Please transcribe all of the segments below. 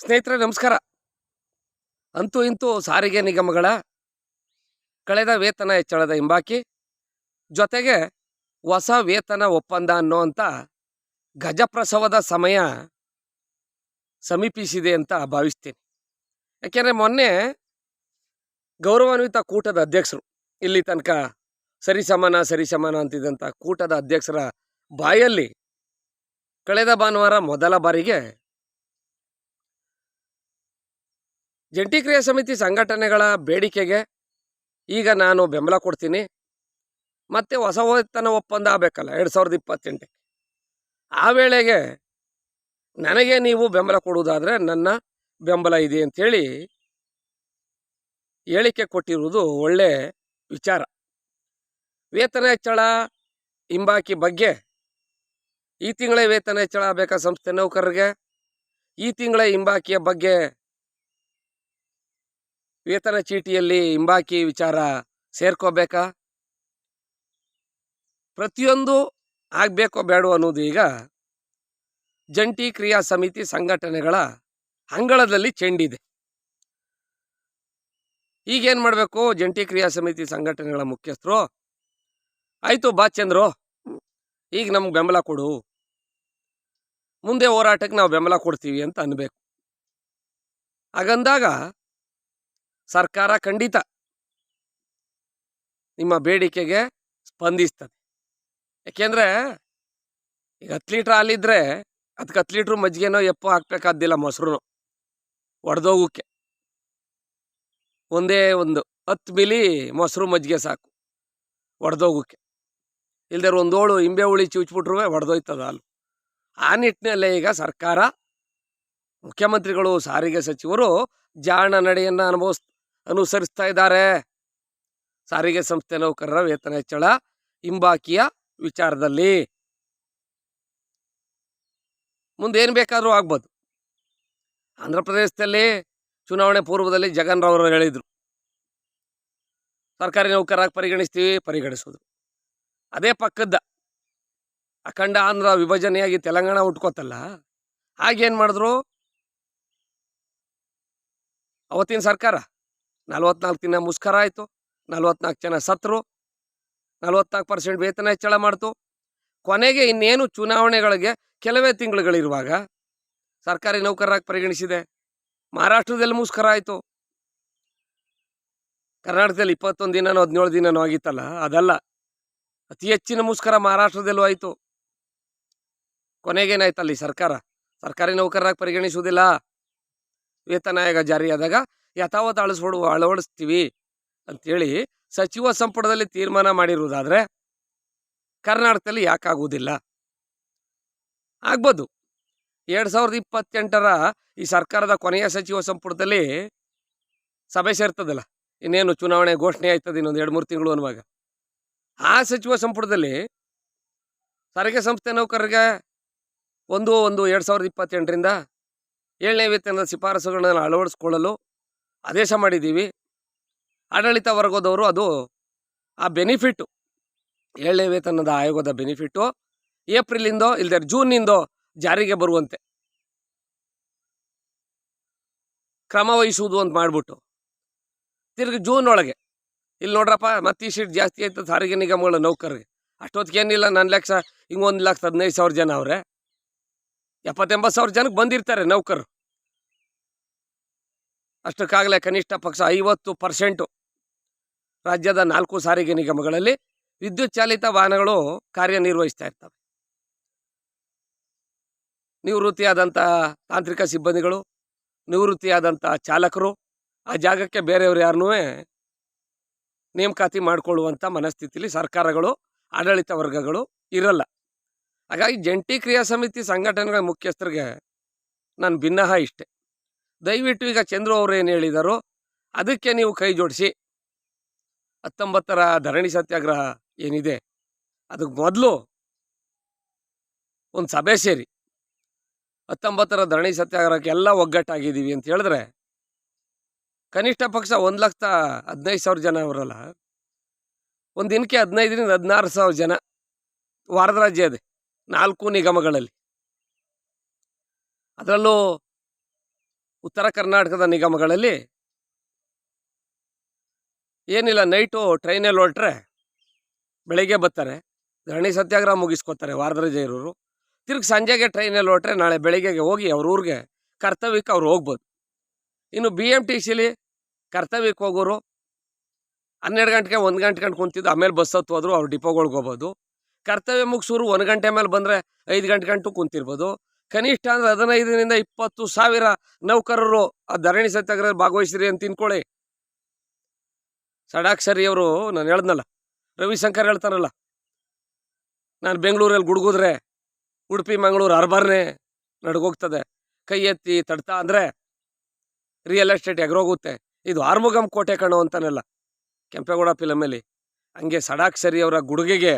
ಸ್ನೇಹಿತರೆ ನಮಸ್ಕಾರ. ಅಂತೂ ಇಂತೂ ಸಾರಿಗೆ ನಿಗಮಗಳ ಕಳೆದ ವೇತನ ಹೆಚ್ಚಳದ ಹಿಂಬಾಕಿ, ಜೊತೆಗೆ ಹೊಸ ವೇತನ ಒಪ್ಪಂದ ಅನ್ನೋಂಥ ಗಜಪ್ರಸವದ ಸಮಯ ಸಮೀಪಿಸಿದೆ ಅಂತ ಭಾವಿಸ್ತೀನಿ. ಯಾಕೆಂದರೆ ಮೊನ್ನೆ ಗೌರವಾನ್ವಿತ ಕೂಟದ ಅಧ್ಯಕ್ಷರು, ಇಲ್ಲಿ ತನಕ ಸರಿಸಮಾನ ಸರಿಸಮಾನ ಅಂತಿದ್ದಂಥ ಕೂಟದ ಅಧ್ಯಕ್ಷರ ಬಾಯಲ್ಲಿ ಕಳೆದ ಭಾನುವಾರ ಮೊದಲ ಬಾರಿಗೆ ಜಂಟಿ ಕ್ರಿಯಾ ಸಮಿತಿ ಸಂಘಟನೆಗಳ ಬೇಡಿಕೆಗೆ ಈಗ ನಾನು ಬೆಂಬಲ ಕೊಡ್ತೀನಿ, ಮತ್ತು ಹೊಸ ವೇತನ ಒಪ್ಪಂದ ಆಗಬೇಕಲ್ಲ 2028ಕ್ಕೆ, ಆ ವೇಳೆಗೆ ನನಗೆ ನೀವು ಬೆಂಬಲ ಕೊಡುವುದಾದರೆ ನನ್ನ ಬೆಂಬಲ ಇದೆ ಅಂಥೇಳಿ ಹೇಳಿಕೆ ಕೊಟ್ಟಿರುವುದು ಒಳ್ಳೆ ವಿಚಾರ. ವೇತನ ಹೆಚ್ಚಳ ಹಿಂಬಾಕಿ ಬಗ್ಗೆ ಈ ತಿಂಗಳೇ ವೇತನ ಹೆಚ್ಚಳ ಆಗಬೇಕಾ ಸಂಸ್ಥೆ ನೌಕರರಿಗೆ? ಈ ತಿಂಗಳ ಹಿಂಬಾಕಿಯ ಬಗ್ಗೆ ವೇತನ ಚೀಟಿಯಲ್ಲಿ ಹಿಂಬಾಕಿ ವಿಚಾರ ಸೇರ್ಕೋಬೇಕಾ? ಪ್ರತಿಯೊಂದು ಆಗಬೇಕೋ ಬೇಡೋ ಅನ್ನೋದು ಈಗ ಜಂಟಿ ಕ್ರಿಯಾ ಸಮಿತಿ ಸಂಘಟನೆಗಳ ಅಂಗಳದಲ್ಲಿ ಚೆಂಡಿದೆ. ಈಗೇನು ಮಾಡಬೇಕು ಜಂಟಿ ಕ್ರಿಯಾ ಸಮಿತಿ ಸಂಘಟನೆಗಳ ಮುಖ್ಯಸ್ಥರು? ಆಯಿತು ಬಾ ಚಂದ್ರು, ಈಗ ನಮ್ಗೆ ಬೆಂಬಲ ಕೊಡು, ಮುಂದೆ ಹೋರಾಟಕ್ಕೆ ನಾವು ಬೆಂಬಲ ಕೊಡ್ತೀವಿ ಅಂತ ಅನ್ಬೇಕು. ಹಾಗಂದಾಗ ಸರ್ಕಾರ ಖಂಡಿತ ನಿಮ್ಮ ಬೇಡಿಕೆಗೆ ಸ್ಪಂದಿಸ್ತದೆ. ಯಾಕೆಂದರೆ ಈಗ 10 ಲೀಟ್ರ್ ಹಾಲಿದ್ರೆ ಅದಕ್ಕೆ 10 ಲೀಟ್ರ್ ಮಜ್ಜಿಗೆನೋ ಎಪ್ಪೋ ಹಾಕ್ಬೇಕಾದ್ದಿಲ್ಲ, ಮೊಸರು ಒಡೆದೋಗೋಕ್ಕೆ ಒಂದೇ ಒಂದು 10 ಮಿಲಿ ಮೊಸರು ಮಜ್ಜಿಗೆ ಸಾಕು ಒಡೆದೋಗೋಕ್ಕೆ. ಇಲ್ದೇರು ಒಂದೋಳು ಇಂಬೆ ಹುಳಿ ಚಿವುಚ್ಬಿಟ್ರೂ ಒಡೆದೋಯ್ತದ ಹಾಲು. ಆ ನಿಟ್ಟಿನಲ್ಲೇ ಈಗ ಸರ್ಕಾರ, ಮುಖ್ಯಮಂತ್ರಿಗಳು, ಸಾರಿಗೆ ಸಚಿವರು ಜಾಣ ನಡೆಯನ್ನು ಅನುಸರಿಸ್ತಾ ಇದ್ದಾರೆ. ಸಾರಿಗೆ ಸಂಸ್ಥೆ ನೌಕರರ ವೇತನ ಹೆಚ್ಚಳ ಹಿಂಬಾಕಿಯ ವಿಚಾರದಲ್ಲಿ ಮುಂದೇನು ಬೇಕಾದರೂ ಆಗ್ಬೋದು. ಆಂಧ್ರ ಪ್ರದೇಶದಲ್ಲಿ ಚುನಾವಣೆ ಪೂರ್ವದಲ್ಲಿ ಜಗನ್ ರಾವ್ ಹೇಳಿದರು, ಸರ್ಕಾರಿ ನೌಕರಾಗಿ ಪರಿಗಣಿಸೋದು. ಅದೇ ಪಕ್ಕದ ಅಖಂಡ ಆಂಧ್ರ ವಿಭಜನೆಯಾಗಿ ತೆಲಂಗಾಣ ಹುಟ್ಕೋತಲ್ಲ, ಹಾಗೇನು ಮಾಡಿದ್ರು ಅವತ್ತಿನ ಸರ್ಕಾರ? 44 ದಿನ ಮುಷ್ಕರ ಆಯಿತು, 44 ಜನ ಸತ್ರು, 44% ವೇತನ ಹೆಚ್ಚಳ ಮಾಡ್ತು. ಕೊನೆಗೆ ಇನ್ನೇನು ಚುನಾವಣೆಗಳಿಗೆ ಕೆಲವೇ ತಿಂಗಳುಗಳಿರುವಾಗ ಸರ್ಕಾರಿ ನೌಕರರಾಗಿ ಪರಿಗಣಿಸಿದೆ. ಮಹಾರಾಷ್ಟ್ರದಲ್ಲಿ ಮುಷ್ಕರ ಆಯಿತು, ಕರ್ನಾಟಕದಲ್ಲಿ 21 ದಿನನೋ 17 ದಿನನೋ ಆಗಿತ್ತಲ್ಲ, ಅದಲ್ಲ, ಅತಿ ಹೆಚ್ಚಿನ ಮುಷ್ಕರ ಮಹಾರಾಷ್ಟ್ರದಲ್ಲೂ ಆಯಿತು. ಕೊನೆಗೇನಾಯ್ತಲ್ಲಿ ಸರ್ಕಾರ ಸರ್ಕಾರಿ ನೌಕರರಾಗಿ ಪರಿಗಣಿಸುವುದಿಲ್ಲ, ವೇತನ ಆಯೋಗ ಜಾರಿಯಾದಾಗ ಯಥಾವತ್ ಅಳವಡಿಸ್ತೀವಿ ಅಂಥೇಳಿ ಸಚಿವ ಸಂಪುಟದಲ್ಲಿ ತೀರ್ಮಾನ ಮಾಡಿರುವುದಾದರೆ ಕರ್ನಾಟಕದಲ್ಲಿ ಯಾಕಾಗುವುದಿಲ್ಲ? ಆಗ್ಬೋದು. 2028ರ ಈ ಸರ್ಕಾರದ ಕೊನೆಯ ಸಚಿವ ಸಂಪುಟದಲ್ಲಿ ಸಭೆ ಸೇರ್ತದಲ್ಲ, ಇನ್ನೇನು ಚುನಾವಣೆ ಘೋಷಣೆ ಆಯ್ತದೆ ಇನ್ನೊಂದು 2-3 ತಿಂಗಳು ಅನ್ನುವಾಗ, ಆ ಸಚಿವ ಸಂಪುಟದಲ್ಲಿ ಸಾರಿಗೆ ಸಂಸ್ಥೆ ನೌಕರರಿಗೆ 1/1/2028ರಿಂದ 7ನೇ ವೇತನದ ಶಿಫಾರಸುಗಳನ್ನು ಅಳವಡಿಸ್ಕೊಳ್ಳಲು ಆದೇಶ ಮಾಡಿದ್ದೀವಿ. ಆಡಳಿತ ವರ್ಗದವರು ಅದು ಆ ಬೆನಿಫಿಟ್ಟು, 7ನೇ ವೇತನದ ಆಯೋಗದ ಬೆನಿಫಿಟ್ಟು ಏಪ್ರಿಲಿಂದೋ ಇಲ್ಲದೆ ಜೂನ್ನಿಂದೋ ಜಾರಿಗೆ ಬರುವಂತೆ ಕ್ರಮ ವಹಿಸುವುದು ಅಂತ ಮಾಡಿಬಿಟ್ಟು ತಿರುಗಿ ಜೂನ್ ಒಳಗೆ ಇಲ್ಲಿ ನೋಡ್ರಪ್ಪ ಮತ್ತೆ ಈ ಸೀಟ್ ಜಾಸ್ತಿ ಆಯ್ತು ಸಾರಿಗೆ ನಿಗಮಗಳ ನೌಕರರಿಗೆ. ಅಷ್ಟೊತ್ತಿಗೇನಿಲ್ಲ, 1,15,000 ಜನ ಅವರೇ, 70,000-80,000 ಜನಕ್ಕೆ ಬಂದಿರ್ತಾರೆ ನೌಕರರು. ಅಷ್ಟಕ್ಕಾಗಲೇ ಕನಿಷ್ಠ ಪಕ್ಷ 50% ರಾಜ್ಯದ 4 ಸಾರಿಗೆ ನಿಗಮಗಳಲ್ಲಿ ವಿದ್ಯುತ್ ಚಾಲಿತ ವಾಹನಗಳು ಕಾರ್ಯನಿರ್ವಹಿಸ್ತಾ ಇರ್ತವೆ. ನಿವೃತ್ತಿಯಾದಂಥ ತಾಂತ್ರಿಕ ಸಿಬ್ಬಂದಿಗಳು, ನಿವೃತ್ತಿಯಾದಂಥ ಚಾಲಕರು, ಆ ಜಾಗಕ್ಕೆ ಬೇರೆಯವರು ಯಾರನ್ನೂ ನೇಮಕಾತಿ ಮಾಡಿಕೊಳ್ಳುವಂಥ ಮನಸ್ಥಿತಿಲಿ ಸರ್ಕಾರಗಳು, ಆಡಳಿತ ವರ್ಗಗಳು ಇರಲ್ಲ. ಹಾಗಾಗಿ ಜಂಟಿ ಕ್ರಿಯಾ ಸಮಿತಿ ಸಂಘಟನೆಗಳ ಮುಖ್ಯಸ್ಥರಿಗೆ ನಾನು ಭಿನ್ನಹ ಇಷ್ಟೆ, ದಯವಿಟ್ಟು ಈಗ ಚಂದ್ರು ಅವರು ಏನು ಹೇಳಿದಾರೋ ಅದಕ್ಕೆ ನೀವು ಕೈ ಜೋಡಿಸಿ 19ರ ಧರಣಿ ಸತ್ಯಾಗ್ರಹ ಏನಿದೆ ಅದಕ್ಕೆ ಮೊದಲು ಒಂದು ಸಭೆ ಸೇರಿ 19ರ ಧರಣಿ ಸತ್ಯಾಗ್ರಹಕ್ಕೆ ಎಲ್ಲ ಒಗ್ಗಟ್ಟಾಗಿದ್ದೀವಿ ಅಂತ ಹೇಳಿದ್ರೆ ಕನಿಷ್ಠ ಪಕ್ಷ 1,15,000 ಜನ ಅವರಲ್ಲ, ಒಂದು ದಿನಕ್ಕೆ 15,000-16,000 ಜನ ವಾರದ ರಜೆ ಇದೆ 4 ನಿಗಮಗಳಲ್ಲಿ. ಅದರಲ್ಲೂ ಉತ್ತರ ಕರ್ನಾಟಕದ ನಿಗಮಗಳಲ್ಲಿ ಏನಿಲ್ಲ, ನೈಟು ಟ್ರೈನಲ್ಲಿ ಹೊರಟ್ರೆ ಬೆಳಿಗ್ಗೆ ಬರ್ತಾರೆ, ಧರಣಿ ಸತ್ಯಾಗ್ರಹ ಮುಗಿಸ್ಕೋತಾರೆ ವಾರದ ರಜೆ ಇರೋರು. ತಿರ್ಗಿ ಸಂಜೆಗೆ ಟ್ರೈನಲ್ಲಿ ಹೊರಟ್ರೆ ನಾಳೆ ಬೆಳಿಗ್ಗೆಗೆ ಹೋಗಿ ಅವ್ರ ಊರಿಗೆ ಕರ್ತವ್ಯಕ್ಕೆ ಅವ್ರು ಹೋಗ್ಬೋದು. ಇನ್ನು BMTCಲಿ ಕರ್ತವ್ಯಕ್ಕೆ ಹೋಗೋರು 12 ಗಂಟೆಗೆ 1 ಗಂಟೆ ಕುಂತಿದ್ದು ಆಮೇಲೆ ಬಸ್ ಹತ್ತು ಹೋದ್ರು ಅವ್ರು ಡಿಪೋಗಳ್ಗೆ ಹೋಗ್ಬೋದು. ಕರ್ತವ್ಯ ಮುಗಿಸೋರು 1 ಗಂಟೆ ಮೇಲೆ ಬಂದರೆ 5 ಗಂಟೆ ಕುಂತಿರ್ಬೋದು. ಕನಿಷ್ಠ ಅಂದರೆ 15ರಿಂದ 20,000 ನೌಕರರು ಆ ಧರಣಿ ಸತ್ಯಾಗ್ರಹ ಭಾಗವಹಿಸ್ರಿ ಅಂತ ತಿನ್ಕೊಳ್ಳಿ. ಷಡಾಕ್ಷರಿ ಅವರು, ನಾನು ಹೇಳ್ದನಲ್ಲ, ರವಿಶಂಕರ್ ಹೇಳ್ತಾರಲ್ಲ, ನಾನು ಬೆಂಗಳೂರಲ್ಲಿ ಗುಡುಗಿದ್ರೆ ಉಡುಪಿ ಮಂಗಳೂರು ಹರ್ಬರ್ನೇ ನಡ್ಗೋಗ್ತದೆ, ಕೈ ಎತ್ತಿ ತಡ್ತಾ ಅಂದರೆ ರಿಯಲ್ ಎಸ್ಟೇಟ್ ಎಗರೋಗುತ್ತೆ, ಇದು ಆರ್ಮುಗಂ ಕೋಟೆ ಕಣೋ ಅಂತಾನೆಲ್ಲ ಕೆಂಪೇಗೌಡ ಫಿಲಮಲ್ಲಿ. ಹಂಗೆ ಷಡಾಕ್ಷರಿ ಅವರ ಗುಡುಗೆಗೆ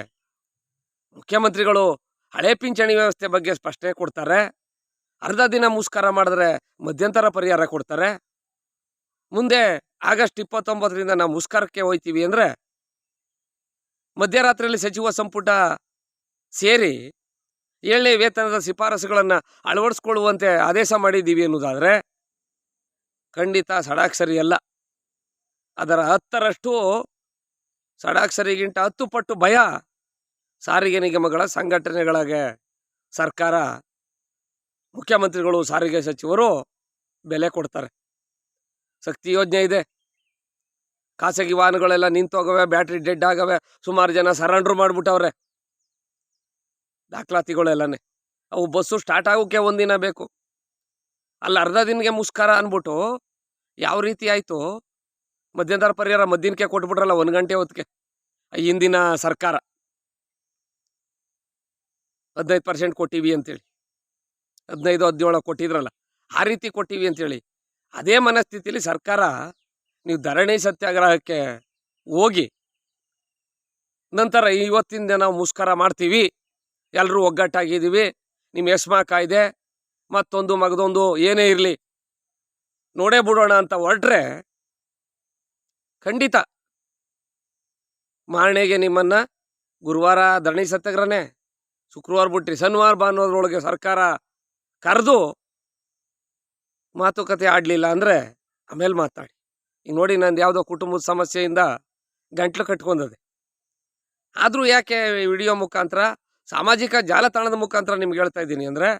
ಮುಖ್ಯಮಂತ್ರಿಗಳು ಹಳೆ ಪಿಂಚಣಿ ವ್ಯವಸ್ಥೆ ಬಗ್ಗೆ ಸ್ಪಷ್ಟನೆ ಕೊಡ್ತಾರೆ. ಅರ್ಧ ದಿನ ಮುಷ್ಕರ ಮಾಡಿದ್ರೆ ಮಧ್ಯಂತರ ಪರಿಹಾರ ಕೊಡ್ತಾರೆ. ಮುಂದೆ ಆಗಸ್ಟ್ 29ರಿಂದ ನಾವು ಮುಷ್ಕರಕ್ಕೆ ಹೋಯ್ತೀವಿ ಅಂದರೆ ಮಧ್ಯರಾತ್ರಿಯಲ್ಲಿ ಸಚಿವ ಸಂಪುಟ ಸೇರಿ 7ನೇ ವೇತನದ ಶಿಫಾರಸುಗಳನ್ನು ಅಳವಡಿಸ್ಕೊಳ್ಳುವಂತೆ ಆದೇಶ ಮಾಡಿದ್ದೀವಿ ಅನ್ನೋದಾದರೆ ಖಂಡಿತ ಷಡಾಕ್ಷರಿ ಅಲ್ಲ. ಅದರ 10ರಷ್ಟು ಷಡಾಕ್ಷರಿಗಿಂತ 10 ಪಟ್ಟು ಭಯ ಸಾರಿಗೆ ನಿಗಮಗಳ ಸಂಘಟನೆಗಳಿಗೆ ಸರ್ಕಾರ, ಮುಖ್ಯಮಂತ್ರಿಗಳು, ಸಾರಿಗೆ ಸಚಿವರು ಬೆಲೆ ಕೊಡ್ತಾರೆ. ಶಕ್ತಿ ಯೋಜನೆ ಇದೆ, ಖಾಸಗಿ ವಾಹನಗಳೆಲ್ಲ ನಿಂತೋಗವೆ, ಬ್ಯಾಟ್ರಿ ಡೆಡ್ ಆಗವೆ, ಸುಮಾರು ಜನ ಸರೆಂಡ್ರು ಮಾಡಿಬಿಟ್ಟವ್ರೆ, ದಾಖಲಾತಿಗಳೆಲ್ಲನೇ. ಅವು ಬಸ್ಸು ಸ್ಟಾರ್ಟ್ ಆಗೋಕ್ಕೆ 1 ದಿನ ಬೇಕು. ಅಲ್ಲಿ ಅರ್ಧ ದಿನಕ್ಕೆ ಮುಷ್ಕರ ಅಂದ್ಬಿಟ್ಟು ಯಾವ ರೀತಿ ಆಯಿತು? ಮಧ್ಯಂತರ ಪರಿಹಾರ ಮಧ್ಯಾಹ್ನಕ್ಕೆ ಕೊಟ್ಬಿಟ್ರಲ್ಲ 1 ಗಂಟೆ ಹೊತ್ತಿಗೆ. ಹಿಂದಿನ ಸರ್ಕಾರ 15% ಕೊಟ್ಟಿವಿ ಅಂತೇಳಿ, 15-17 ಕೊಟ್ಟಿದ್ರಲ್ಲ, ಆ ರೀತಿ ಕೊಟ್ಟಿವಿ ಅಂತೇಳಿ. ಅದೇ ಮನಸ್ಥಿತಿಲಿ ಸರ್ಕಾರ ನೀವು ಧರಣಿ ಸತ್ಯಾಗ್ರಹಕ್ಕೆ ಹೋಗಿ ನಂತರ ಇವತ್ತಿಂದ ನಾವು ಮುಷ್ಕರ ಮಾಡ್ತೀವಿ, ಎಲ್ಲರೂ ಒಗ್ಗಟ್ಟಾಗಿದ್ದೀವಿ, ನಿಮ್ಮ ಎಸ್ಮಾ ಕಾಯ್ದೆ ಮತ್ತೊಂದು ಮಗದೊಂದು ಏನೇ ಇರಲಿ ನೋಡೇ ಬಿಡೋಣ ಅಂತ ಹೊರಟ್ರೆ ಖಂಡಿತ ಮಾರಣೆಗೆ ನಿಮ್ಮನ್ನು ಗುರುವಾರ ಧರಣಿ ಸತ್ಯಾಗ್ರಹನೇ, ಶುಕ್ರವಾರ ಬಿಟ್ರಿ ಶನಿವಾರ ಭಾನುವಾರದೊಳಗೆ ಸರ್ಕಾರ ಕರೆದು ಮಾತುಕತೆ ಆಡಲಿಲ್ಲ ಅಂದರೆ ಆಮೇಲೆ ಮಾತಾಡಿ. ಈಗ ನೋಡಿ, ನಂದು ಯಾವುದೋ ಕುಟುಂಬದ ಸಮಸ್ಯೆಯಿಂದ ಗಂಟ್ಲು ಕಟ್ಕೊಂಡದೆ. ಆದರೂ ಯಾಕೆ ವಿಡಿಯೋ ಮುಖಾಂತರ, ಸಾಮಾಜಿಕ ಜಾಲತಾಣದ ಮುಖಾಂತರ ನಿಮ್ಗೆ ಹೇಳ್ತಾ ಇದ್ದೀನಿ ಅಂದರೆ,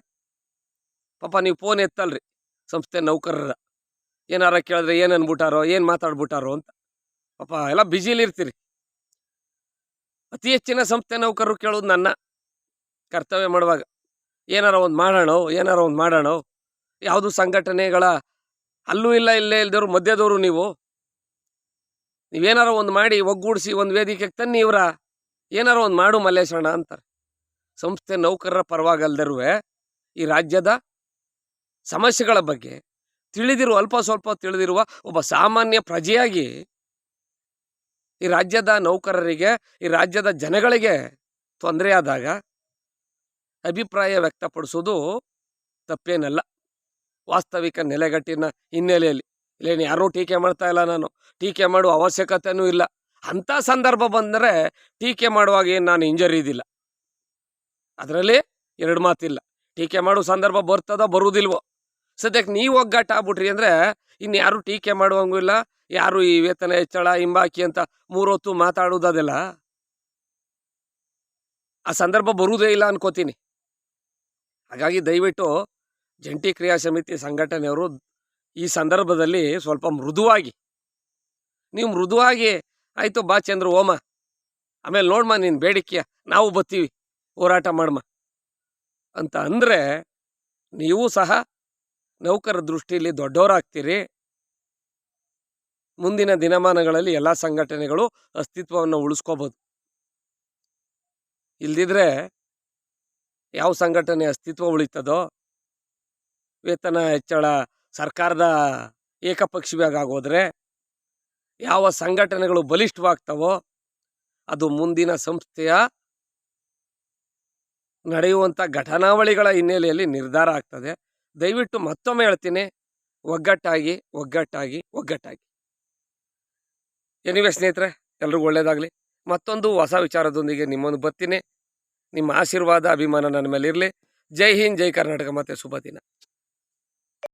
ಪಾಪ ನೀವು ಫೋನ್ ಎತ್ತಲ್ರಿ ಸಂಸ್ಥೆ ನೌಕರರ, ಏನಾರ ಕೇಳಿದ್ರೆ ಏನು ಅಂದ್ಬಿಟ್ಟಾರೋ, ಏನು ಮಾತಾಡ್ಬಿಟ್ಟಾರೋ ಅಂತ. ಪಾಪ ಎಲ್ಲ ಬ್ಯುಸಿಲಿರ್ತೀರಿ. ಅತಿ ಹೆಚ್ಚಿನ ಸಂಸ್ಥೆ ನೌಕರರು ಕೇಳೋದು ನನ್ನ ಕರ್ತವ್ಯ ಮಾಡುವಾಗ, ಏನಾರ ಒಂದು ಮಾಡೋಣ. ಯಾವುದು ಸಂಘಟನೆಗಳ ಅಲ್ಲೂ ಇಲ್ಲ ಇಲ್ಲೇ ಇಲ್ದವರು ಮಧ್ಯದವರು ನೀವೇನಾರ ಒಂದು ಮಾಡಿ ಒಗ್ಗೂಡಿಸಿ ಒಂದು ವೇದಿಕೆಗೆ ತನ್ನಿ, ಇವರ ಏನಾರ ಒಂದು ಮಾಡು ಮಲ್ಲೇಶಣ್ಣ ಅಂತಾರೆ. ಸಂಸ್ಥೆ ನೌಕರರ ಪರವಾಗಲ್ದಿರುವ ಈ ರಾಜ್ಯದ ಸಮಸ್ಯೆಗಳ ಬಗ್ಗೆ ಅಲ್ಪ ಸ್ವಲ್ಪ ತಿಳಿದಿರುವ ಒಬ್ಬ ಸಾಮಾನ್ಯ ಪ್ರಜೆಯಾಗಿ ಈ ರಾಜ್ಯದ ನೌಕರರಿಗೆ, ಈ ರಾಜ್ಯದ ಜನಗಳಿಗೆ ತೊಂದರೆ ಆದಾಗ ಅಭಿಪ್ರಾಯ ವ್ಯಕ್ತಪಡಿಸೋದು ತಪ್ಪೇನಲ್ಲ. ವಾಸ್ತವಿಕ ನೆಲೆಗಟ್ಟಿನ ಹಿನ್ನೆಲೆಯಲ್ಲಿ ಇಲ್ಲೇನು ಯಾರೂ ಟೀಕೆ ಮಾಡ್ತಾ ಇಲ್ಲ, ನಾನು ಟೀಕೆ ಮಾಡುವ ಅವಶ್ಯಕತೆಯೂ ಇಲ್ಲ. ಅಂಥ ಸಂದರ್ಭ ಬಂದರೆ ಟೀಕೆ ಮಾಡುವಾಗ ಏನು ನಾನು ಹಿಂಜರಿದಿಲ್ಲ, ಅದರಲ್ಲಿ 2 ಮಾತಿಲ್ಲ. ಟೀಕೆ ಮಾಡೋ ಸಂದರ್ಭ ಬರ್ತದೋ ಬರುವುದಿಲ್ವೋ, ಸದ್ಯಕ್ಕೆ ನೀವು ಒಗ್ಗಟ್ಟಾಗ್ಬಿಟ್ರಿ ಅಂದರೆ ಇನ್ಯಾರೂ ಟೀಕೆ ಮಾಡುವಂಗೂ ಇಲ್ಲ. ಯಾರು ಈ ವೇತನ ಹೆಚ್ಚಳ ಹಿಂಬಾಕಿ ಅಂತ 3 ಹೊತ್ತು ಮಾತಾಡೋದೆಲ್ಲ ಆ ಸಂದರ್ಭ ಬರುವುದೇ ಇಲ್ಲ ಅನ್ಕೋತೀನಿ. ಹಾಗಾಗಿ ದಯವಿಟ್ಟು ಜಂಟಿ ಕ್ರಿಯಾ ಸಮಿತಿ ಸಂಘಟನೆಯವರು ಈ ಸಂದರ್ಭದಲ್ಲಿ ಸ್ವಲ್ಪ ಮೃದುವಾಗಿ, ನೀವು ಮೃದುವಾಗಿ ಆಯಿತು ಬಾ ಚಂದ್ರ ಓಮ, ಆಮೇಲೆ ನೋಡ್ಮ ನೀನು ಬೇಡಿಕೆಯ, ನಾವು ಬರ್ತೀವಿ ಹೋರಾಟ ಮಾಡಮ್ಮ ಅಂತ ಅಂದರೆ ನೀವು ಸಹ ನೌಕರ ದೃಷ್ಟಿಯಲ್ಲಿ ದೊಡ್ಡವರಾಗ್ತೀರಿ. ಮುಂದಿನ ದಿನಮಾನಗಳಲ್ಲಿ ಎಲ್ಲ ಸಂಘಟನೆಗಳು ಅಸ್ತಿತ್ವವನ್ನು ಉಳಿಸ್ಕೋಬೋದು. ಇಲ್ದಿದ್ರೆ ಯಾವ ಸಂಘಟನೆ ಅಸ್ತಿತ್ವ ಉಳಿತದೋ? ವೇತನ ಹೆಚ್ಚಳ ಸರ್ಕಾರದ ಏಕಪಕ್ಷೀಯವಾಗಿ ಆಗೋದ್ರೆ ಯಾವ ಸಂಘಟನೆಗಳು ಬಲಿಷ್ಠವಾಗ್ತವೋ ಅದು ಮುಂದಿನ ಸಂಸ್ಥೆಯ ನಡೆಯುವಂಥ ಘಟನಾವಳಿಗಳ ಹಿನ್ನೆಲೆಯಲ್ಲಿ ನಿರ್ಧಾರ ಆಗ್ತದೆ. ದಯವಿಟ್ಟು ಮತ್ತೊಮ್ಮೆ ಹೇಳ್ತೀನಿ, ಒಗ್ಗಟ್ಟಾಗಿ. ಎನಿವೆ ಸ್ನೇಹಿತರೆ, ಎಲ್ರಿಗೂ ಒಳ್ಳೆಯದಾಗಲಿ. ಮತ್ತೊಂದು ಹೊಸ ವಿಚಾರದೊಂದಿಗೆ ನಿಮ್ಮನ್ನು ಬರ್ತೀನಿ. ನಿಮ್ಮ ಆಶೀರ್ವಾದ, ಅಭಿಮಾನ ನನ್ನ ಮೇಲೆ ಇರಲಿ. ಜೈ ಹಿಂದ್, ಜೈ ಕರ್ನಾಟಕ, ಮತ್ತೆ ಶುಭ ದಿನ.